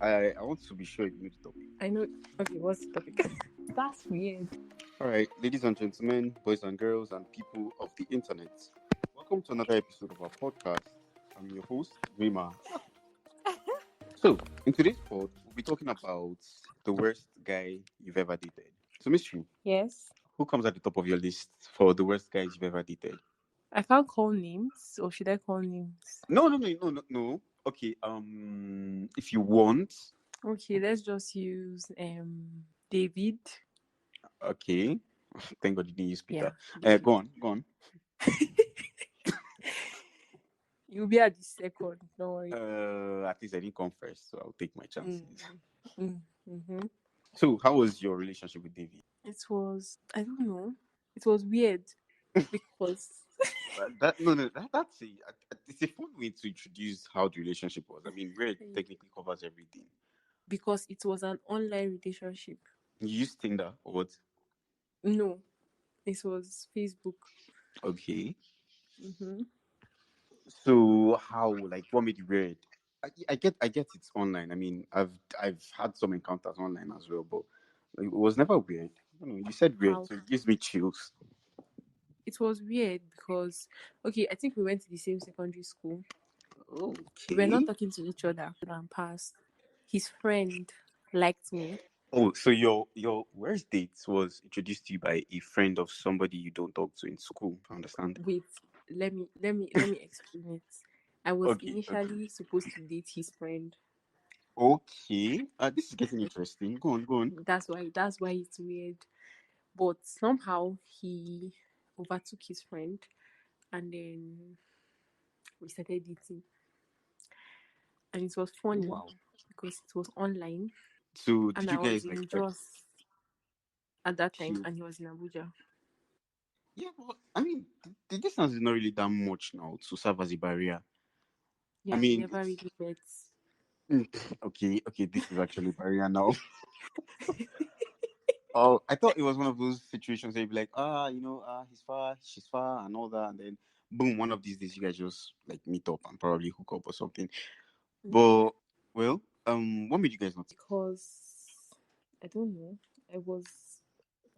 I want to be sure you know the topic. I know. Okay, what's the topic? That's weird. All right, ladies and gentlemen, boys and girls, and people of the internet, welcome to another episode of our podcast. I'm your host, Rima. So, in today's pod, we'll be talking about the worst guy you've ever dated. So, Mystery, Yes. who comes at the top of your list for the worst guys you've ever dated? I can't call names, or should I call names? No. Okay, if you want, Okay, let's just use David. okay. Thank God you didn't use Yeah, Peter. Go David. on. You'll be at the second. Don't worry. At least I didn't come first, so I'll take my Mm, chances. mm-hmm. So, how was your relationship with David? It was. I don't know. It was weird because It's a fun way to introduce how the relationship was. I mean, where it technically covers everything. because it was an online relationship. You used Tinder or what? No, it was Facebook. Okay. Mm-hmm. So, how, like, what made it weird? I get it's online. I mean, I've had some encounters online as well, but it was never weird. I don't know, you said weird, How so it gives me chills. it was weird because okay, I think we went to the same secondary school. We were not Okay. talking to each other and passed. His friend liked me. Oh, so your worst date was introduced to you by a friend of somebody you don't talk to in school. I understand. Wait, let me explain it. I was Okay. initially supposed to date his friend. Okay. This is getting interesting. Go on. That's why it's weird. But somehow he overtook his friend and then we started dating. And it was funny Wow. because it was online So and did I you was guys like in try Jos at that time to? and he was in Abuja. Yeah, but I mean, the distance is not really that much now to serve as a barrier. I Yeah, we mean, never it's really met. okay. This is actually a barrier now. Oh, I thought it was one of those situations where you'd be like, he's far, she's far, and all that, and then boom, one of these days you guys just like meet up and probably hook up or something. But well, what made you guys not? Because I don't know. I was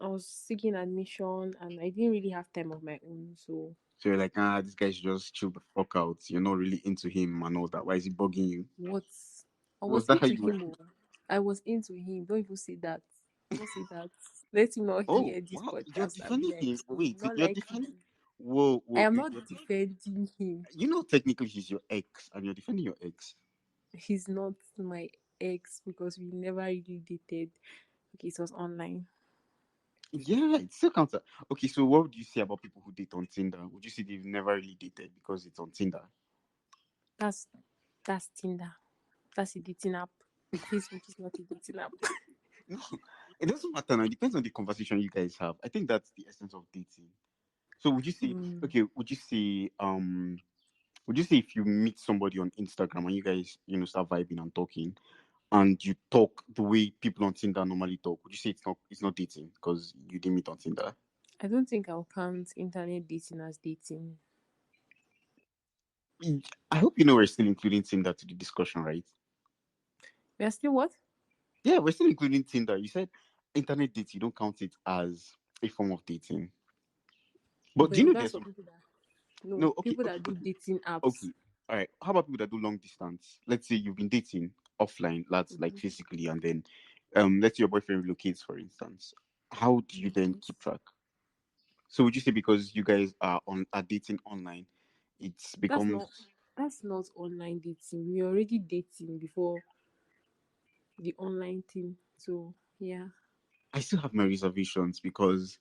I was seeking admission and I didn't really have time of my own. So So you're like, this guy should just chill the fuck out. You're not really into him and all that. Why is he bugging you? what I Was was that how into you were? him. Oh. I was into him. Don't even say that. Don't say that. Let him not Oh, hear this wow. You're podcast and be defending like, him. "Oh, Wait, not you're like defending. me." Whoa, I whoa. am not defending him. Technically, he's your ex, and you're defending your ex. He's not my ex because we never really dated. Okay, it was online. Yeah, it still counts. Okay, so what would you say about people who date on Tinder? Would you say they've never really dated because it's on Tinder? That's that's Tinder. That's a dating app. Facebook is not a dating app. No, it doesn't matter now. It depends on the conversation you guys have. I think that's the essence of dating. So would you say, Mm. okay, would you say if you meet somebody on Instagram and you guys, start vibing and talking, and you talk the way people on Tinder normally talk, would you say it's not dating because you didn't meet on Tinder? I don't think I'll count internet dating as dating. I hope you know we're still including Tinder to the discussion, right? We are still what? Yeah, we're still including Tinder. You said internet dating, you don't count it as a form of dating. But do you Well, know that's there's for some people that no no, okay, people okay, that do okay, dating apps. okay. All right. How about people that do long distance? Let's say you've been dating offline, that's like Mhm. physically, and then let's say your boyfriend relocates, for instance. How do you then Mhm. keep track? So would you say because you guys are dating online, it's That's becomes not that's not online dating. We were already dating before the online thing. So yeah, I still have my reservations because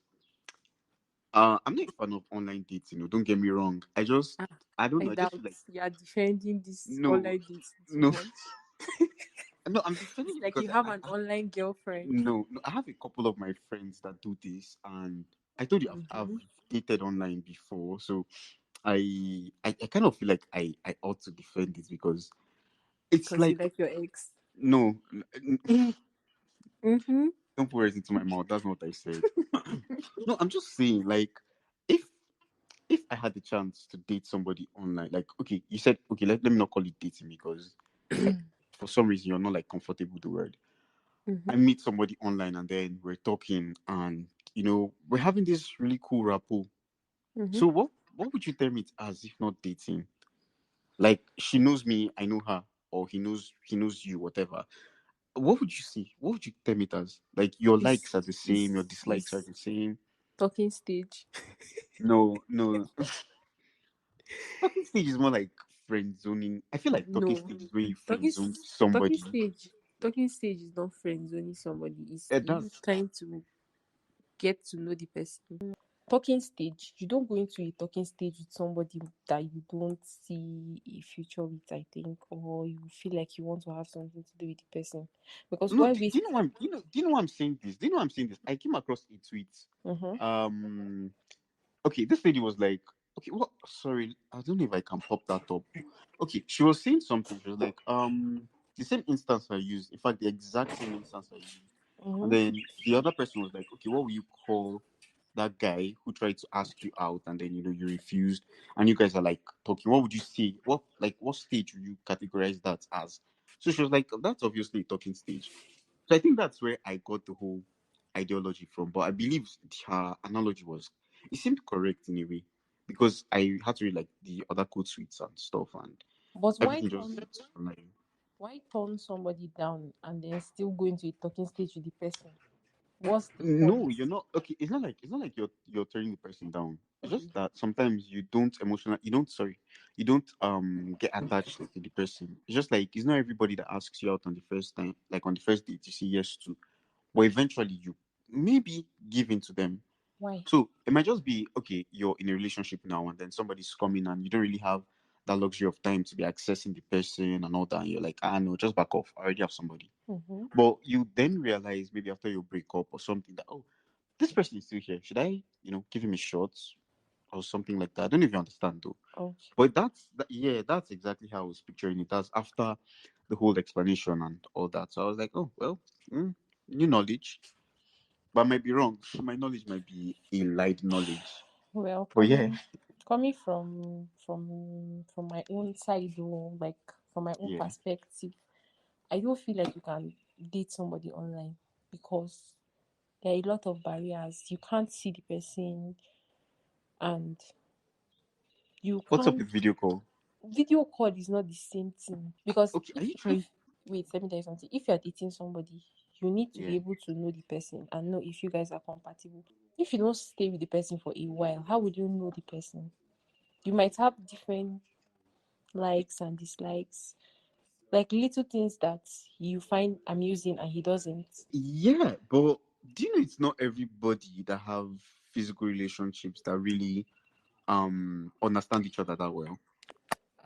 I'm not a fan of online dating. Don't get me wrong. ah, I don't I know. I just doubt feel like you are defending this no, online dating too no, much. no. I'm defending It's it like you because have an online girlfriend. no. I have a couple of my friends that do this, and I told you I've Mm-hmm. dated online before, so I kind of feel like I ought to defend it because it's Because you like like your ex. no, Mm-hmm. don't put words into my mouth. That's not what I said. No, I'm just saying like if if I had the chance to date somebody online, like okay, you said okay, let me not call it dating because for some reason you're not like comfortable with the word. I Mm-hmm. meet somebody online and then we're talking and we're having this really cool rapport. Mm-hmm. So what would you term it as if not dating? Like she knows me, I know her, or he knows you, whatever. What would you say? What would you term it as? Like your likes are the same, your dislikes are Is the same. talking stage. No, no. Talking stage is more like friend zoning. I feel like talking No, stage is when you friend talking zone talking somebody. stage. Talking stage is not friends only somebody. Is you That's trying to get to know the person. Talking stage, you don't go into a talking stage with somebody that you don't see a future with, I think, or you feel like you want to have something to do with the person. Because no. why Do waste? you know why? Do you know why I'm saying this? Do you know why I'm saying this? I came across a tweet. Mm-hmm. Um. Okay, this lady was like, okay, what? Sorry, I don't know if I can pop that up. Okay, she was saying something. She was like, the same instance I used. In fact, the exact same instance I used. And Mm-hmm. then the other person was like, okay, what will you call that guy who tried to ask you out and then you refused and you guys are like talking? What would you say? What stage would you categorize that as? So she was like, that's obviously a talking stage. So I think that's where I got the whole ideology from. But I believe her analogy was it seemed correct in a way because I had to read like the other code suites and stuff and But everything just online. why turn somebody down and then still go into a talking stage with the person? What's the point? No, you're not okay. It's not like you're turning the person down. It's just Okay. that sometimes you don't get attached to the person. It's just like it's not everybody that asks you out on the first time, like on the first date you say yes to. But eventually you maybe give in to them. Why? So it might just be okay, you're in a relationship now and then somebody's coming and you don't really have that luxury of time to be accessing the person and all that. And you're like, no, just back off. I already have somebody. Mm-hmm. But you then realize maybe after you break up or something that this person is still here. Should I, give him a shot or something like that? I don't know if you understand though. Okay. But yeah, that's exactly how I was picturing it. That's after the whole explanation and all that. So I was like, oh well, new knowledge. But I might be wrong. My knowledge might be a lied knowledge. Well, But yeah, coming from my own side, or like from my own yeah. perspective, I don't feel like you can date somebody online because there are a lot of barriers. You can't see the person, and you What's up can't. with video call? Video call is not the same thing because Okay, are you if trying? wait, let me tell you something. If you are dating somebody, you need to Yeah. be able to know the person and know if you guys are compatible. If you don't stay with the person for a while, how would you know the person? You might have different likes and dislikes, like little things that you find amusing and he doesn't. Yeah, but do you know it's not everybody that have physical relationships that really understand each other that well?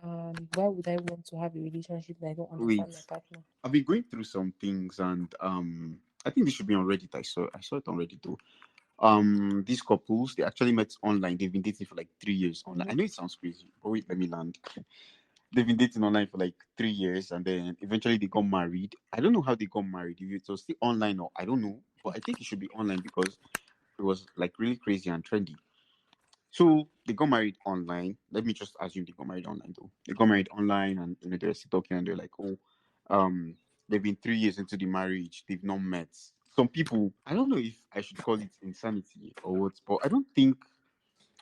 And why would I want to have a relationship that I don't understand Wait, my partner? I've been going through some things and I think this should be on Reddit. I saw it on Reddit though. These couples, they actually met online. They've been dating for like 3 years online. Mm-hmm. I know it sounds crazy, but wait, let me land. They've been dating online for like 3 years and then eventually they got married. I don't know how they got married. If it was still online or I don't know, but I think it should be online because it was like really crazy and trendy. So they got married online. Let me just assume they got married online though. They got married online and they were still talking and they're like, oh, um, they've been 3 years into the marriage, they've not met. Some people, I don't know if I should call it insanity or what, but I don't think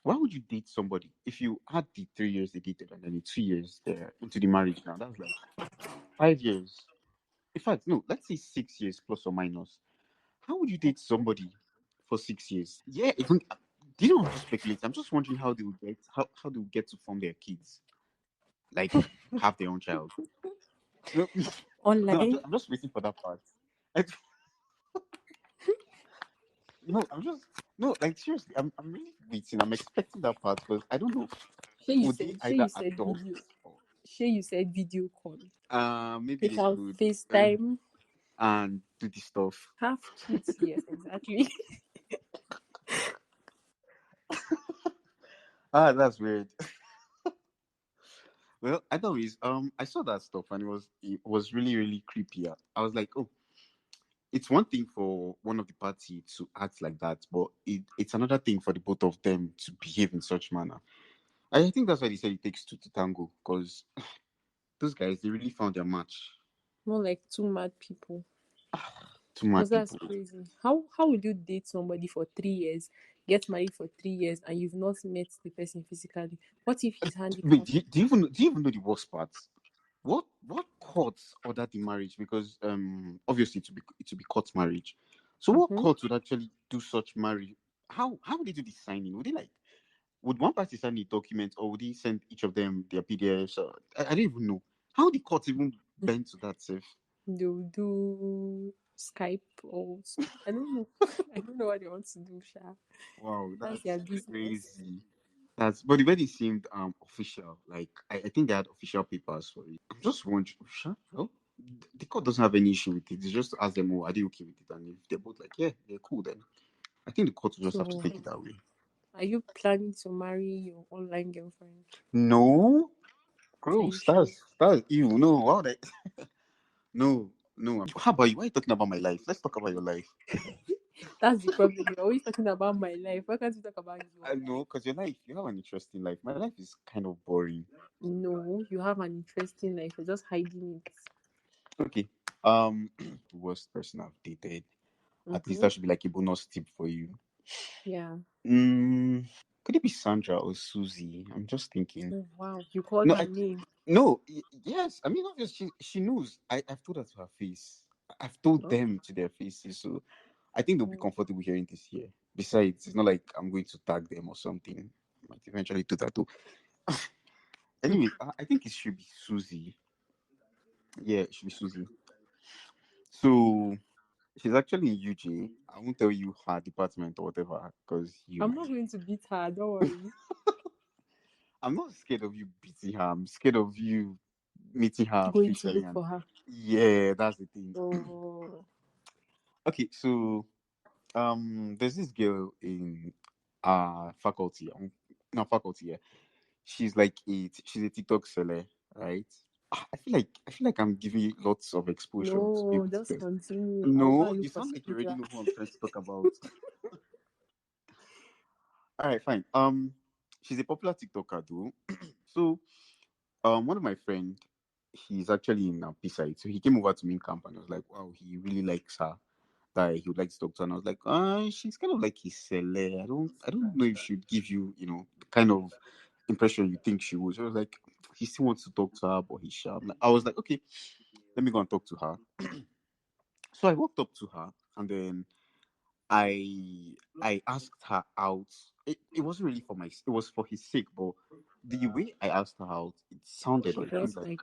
why would you date somebody if you had the 3 years they dated and then the 2 years they're into the marriage now? That's like 5 years. In fact, no, let's say 6 years plus or minus. How would you date somebody for 6 years? Yeah, even do you know I'm just speculating? I'm just wondering how they will get to form their kids, like have their own child. No, no, I'm Online. just waiting for that part. I, no, I'm just no, like seriously, I'm really waiting. I'm expecting that part because I don't know. Would they Sure either you said adopt video. or Sure you said video call. maybe They they can could FaceTime. and do the stuff. Have kids, yes, exactly. That's weird. Well, I thought I saw that stuff and it was really really creepy. I was like, oh, it's one thing for one of the party to act like that, but it's another thing for the both of them to behave in such manner. I think that's why they said it takes two to tango, because those guys they really found their match. More like two mad people. Too mad Because that's people. crazy. How would you date somebody for 3 years, get married for 3 years, and you've not met the person physically? What if he's Wait, handicapped? do you even know the worst parts? What courts ordered the marriage? Because obviously to be court marriage. So what Mm-hmm. court would actually do such marriage? How would they do the signing? Would they like would one party sign the document or would they send each of them their PDFs? Or, I don't even know. How the court even bend to that safe? They'll do Skype or I don't know. I don't know what they want to do, Sha. Wow, That's that's their business. crazy. That's but the wedding seemed official. Like I think they had official papers for it. I'm just wondering, sure, well, the court doesn't have any issue with it. They just ask them, "Oh, are they okay with it?" And if they're both like, "Yeah, they're cool," then I think the court will just have to So, take it that way. are you planning to marry your online girlfriend? No, Are you gross. sure? That's you. No, wow, that no, no. How about you? Why are you talking about my life? Let's talk about your life. That's the problem. You're always talking about my life. Why can't you talk about your I know, life? because your life, you have an interesting life. My life is kind of boring. No, you have an interesting life. You're just hiding it. Okay. Worst person I've dated. At least Mm-hmm. that should be like a bonus tip for you. Yeah. Mm, could it be Sandra or Susie? I'm just thinking. Oh, wow. You called No, her name. no, yes. I mean, obviously, she knows. I've told her to her face. I've told Oh. them to their faces. So I think they'll be Mm. comfortable hearing this here. Besides, it's not like I'm going to tag them or something. I might eventually do that too. Anyway, I think it should be Susie. Yeah, it should be Susie. So she's actually in UJ. I won't tell you her department or whatever because you I'm might. not going to beat her. Don't worry. I'm not scared of you beating her. I'm scared of you meeting her Going to officially. look And for her. yeah, that's the thing. Oh. Okay, so there's this girl in faculty. Not faculty. Yeah, she's a TikTok seller, right? I feel like I'm giving you lots of exposure to be No, able to just test. continue. I'll go No, and you look for sound like you already Sandra. know who I'm trying to talk about. All right, fine. She's a popular TikToker, though. So, one of my friend, he's actually in P-side, so he came over to me in camp, and I was like, wow, he really likes her. That he would like to talk to her. And I was like, she's kind of like his celeb. I don't know if she'd give you, the kind of impression you think she would. So I was like, he still wants to talk to her, but he's shy. I was like, okay, let me go and talk to her. So I walked up to her, and then I asked her out. It wasn't really for my. It was for his sake, but the way I asked her out, it sounded She like felt maybe like, like,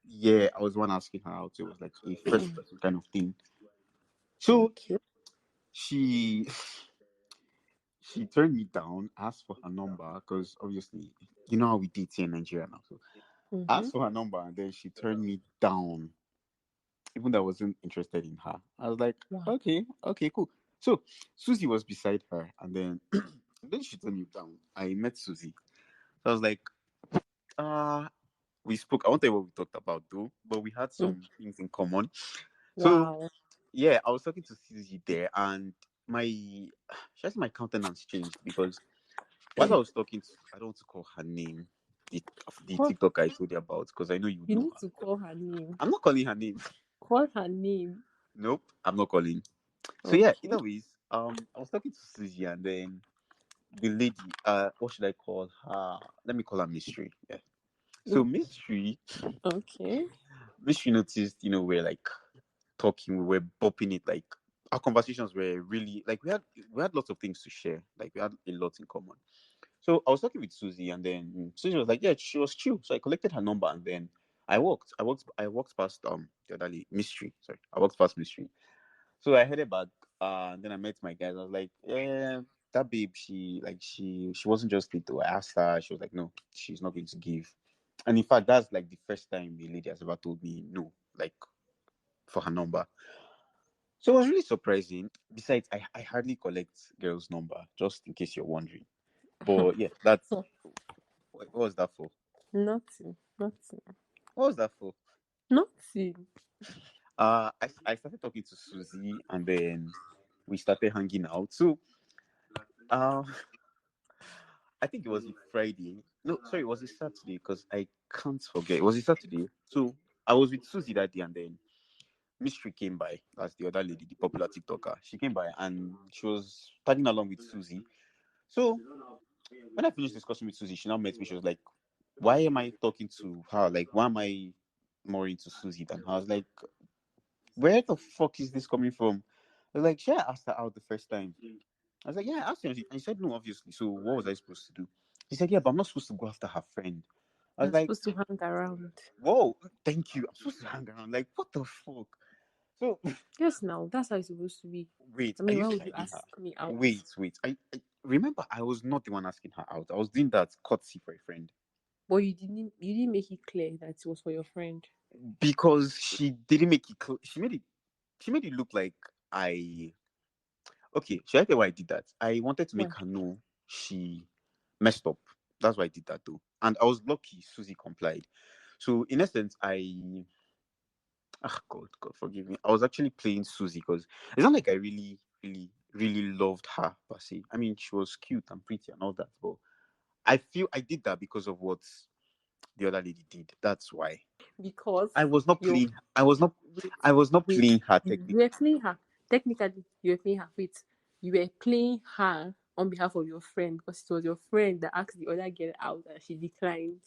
yeah, I was the one asking her out. So it was like a first mm, person kind of thing. So okay. she she turned me down, asked for her number because obviously you know how we date here in Nigeria now. So Mm-hmm. asked for her number and then she turned me down, even though I wasn't interested in her. I was like, Wow. okay, okay, cool. So Susie was beside her, and then she turned me down. I met Susie. So I was like, uh we spoke. I won't tell you what we talked about though, but we had Mm. some things in common. So Wow. yeah, I was talking to Susie there, and my just my countenance changed because while I was talking to, I don't want to call her name, the Call, TikTok I told you about, because I know you would you know need her. to call her name. I'm not calling her name. Call her name. Nope, I'm not calling. So yeah, Okay. either ways, I was talking to Susie, and then the lady, what should I call her? Let me call her Mystery. Yeah. So Mm. Okay. Mystery noticed, we're like talking, we were bopping it, like our conversations were really like we had lots of things to share, like we had a lot in common. So I was talking with Susie, and then Susie was like, "Yeah, she was chill." So I collected her number, and then I walked past the other Mystery. Sorry, I walked past Mystery. So I headed back, and then I met my guys. I was like, "Yeah, that babe, she wasn't just little." I asked her, she was like, "No, she's not going to give." And in fact, that's like the first time a lady has ever told me no, like for her number. So it was really surprising. Besides, I hardly collect girls' number, just in case you're wondering. But yeah, that's what was that for? Nothing. Nothing. What was that for? Nothing. I started talking to Susie, and then we started hanging out. So, uh, I think it was a Friday. No, sorry, it was a Saturday because I can't forget. It was a Saturday. So I was with Susie that day, and then Mystery came by. That's the other lady, the popular TikToker. She came by and she was tagging along with Susie. So when I finished discussing with Susie, she now met me. She was like, "Why am I talking to her? Like, why am I more into Susie than her?" I was like, "Where the fuck is this coming from?" I was like, "Should I asked her out the first time?" I was like, "Yeah, I asked her." And she said, "No, obviously." So what was I supposed to do? She said, "Yeah, but I'm not supposed to go after her friend." I was You're like, supposed to hang around. "Whoa, thank you. I'm supposed to hang around. Like, what the fuck?" So Yes, now that's how it's supposed to be. wait, I are mean, you why would you sliding her? ask me out? Wait. I remember I was not the one asking her out. I was doing that courtesy for a friend But you didn't make it clear that it was for your friend. because she didn't make it. She made it look like I. Okay, should I tell why I did that? I wanted to Why? make her know she messed up. That's why I did that though, and I was lucky. Susie complied. So in essence, God forgive me. I was actually playing Susie because it's not like I really loved her per se. I mean, she was cute and pretty and all that, but I feel I did that because of what the other lady did. That's why Because I was not you're playing. I was not. wait, I was not wait. playing her You technically. were playing her. Technically, you were playing her. Wait, you were playing her on behalf of your friend because it was your friend that asked the other girl out and she declined.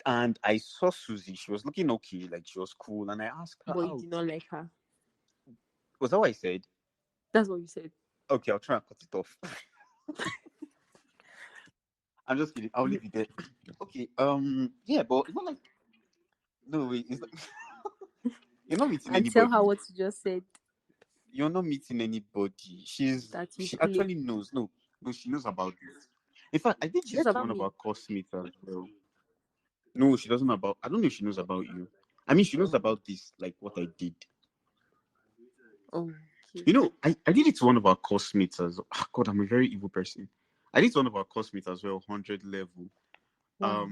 And I saw Susie. She was looking okay, like she was cool, and I asked her But you out. did not like her. Was that what I said? That's what you said. Okay, I'll try and cut it off. I'm just kidding. I'll leave it there. Okay. Yeah, but it's not like no wait. It's not, you're not meeting And tell her anybody. what you just said. You're not meeting anybody. That you She play. actually knows. No, she knows about this. In fact, I think She knows she's about one of me. our classmates as well. No, she doesn't about. I don't know if she knows about you. I mean, she knows Oh, about this, like what I did. okay. You know, I did it to one of our classmates as. God, I'm a very evil person. I did it to one of our classmates as well, 100 level. Wow.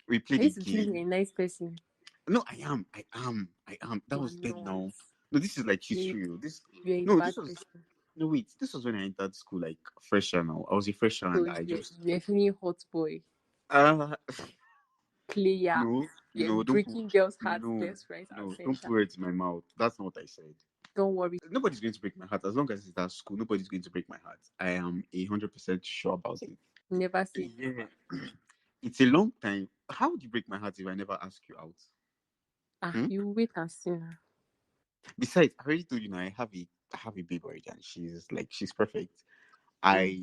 We I played a used to think you're game. a nice person. No, I am. That You are was dead not. now. No, this is like You history. This you're a no, bad this was person. no wait. This was when I entered school, like fresher now. I was a fresher So and I just you're feeling hot boy, uh player. You're no, don't put breaking girls' hearts no, left, right, and don't put center. words in my mouth. That's not what I said. Don't worry. Nobody's going to break my heart as long as it's at school. Nobody's going to break my heart. I am 100% sure about it. Never say Yeah, it's a long time. How would you break my heart if I never ask you out? Hmm? you wait and see now. Besides, I already told you now. I have a babe already, and she's perfect. Mm. I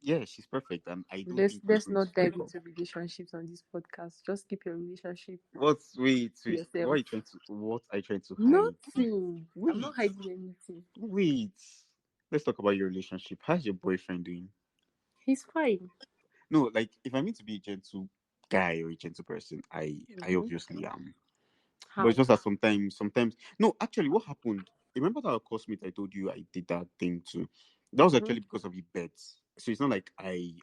yeah, she's perfect, and I don't Let's think we're let's going to not dive break up. into relationships on this podcast. Just keep your relationship What's to wait? yourself. What are you trying to hide? Nothing. I'm not Wait, hiding anything. wait. Let's talk about your relationship. How's your boyfriend doing? He's fine. No, like if I mean to be a gentle guy or a gentle person, I Hmm. obviously am. But it's How? just that sometimes no, actually what happened? Remember that cosmate I told you I did that thing too? That was Hmm. actually because of the bets. So it's not like I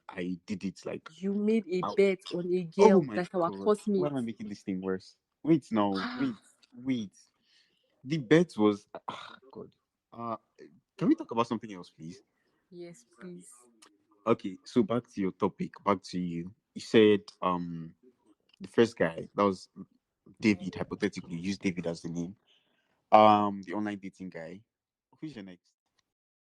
did it like You made a out. bet on a Oh girl my that's our god. Why cosmate. am I making this thing worse? Wait now, wait. The bet was God. Uh can we talk about something else, please? Yes, please. Okay, so back to your topic, back to you. You said the first guy, that was David, hypothetically, use David as the name. The online dating guy. Who's your next?